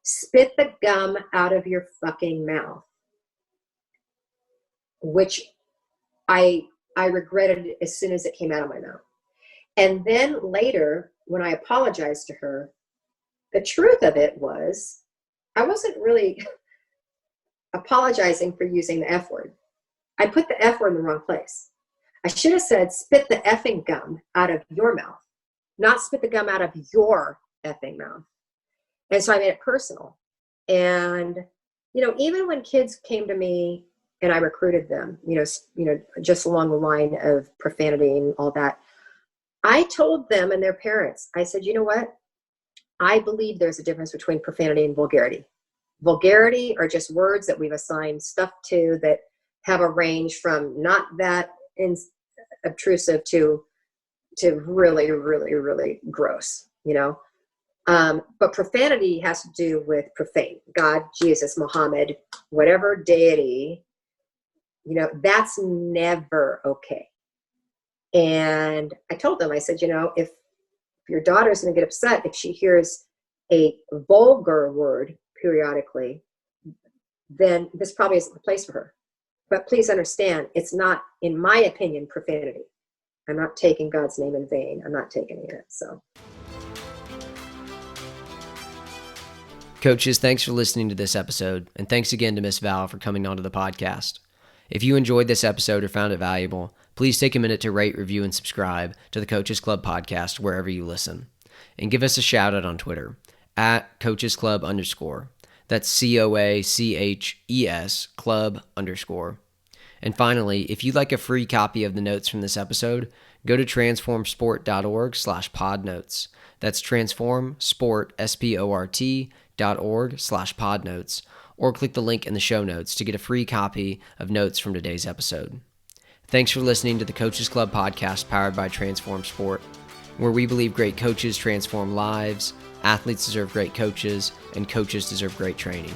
spit the gum out of your fucking mouth. Which I regretted as soon as it came out of my mouth. And then later, when I apologized to her, the truth of it was I wasn't really apologizing for using the F word. I put the F word in the wrong place. I should have said, spit the effing gum out of your mouth, not spit the gum out of your effing mouth. And so I made it personal. And, even when kids came to me and I recruited them, just along the line of profanity and all that, I told them and their parents, I said, you know what? I believe there's a difference between profanity and vulgarity. Vulgarity are just words that we've assigned stuff to that have a range from not that obtrusive to really, really, really gross, But profanity has to do with profane. God, Jesus, Muhammad, whatever deity, that's never okay. And I told them, I said, if your daughter's going to get upset if she hears a vulgar word periodically, then this probably isn't the place for her. But please understand, it's not, in my opinion, profanity. I'm not taking God's name in vain. I'm not taking it. So. Coaches, thanks for listening to this episode, and thanks again to Miss Val for coming onto the podcast. If you enjoyed this episode or found it valuable, please take a minute to rate, review, and subscribe to the Coaches Club podcast wherever you listen. and give us a shout out on Twitter at coachesclub_. That's COACHES club_. And finally, if you'd like a free copy of the notes from this episode, go to transformsport.org/podnotes. That's transformsport.org/podnotes, or click the link in the show notes to get a free copy of notes from today's episode. Thanks for listening to the Coaches Club podcast powered by Transform Sport, where we believe great coaches transform lives, athletes deserve great coaches, and coaches deserve great training.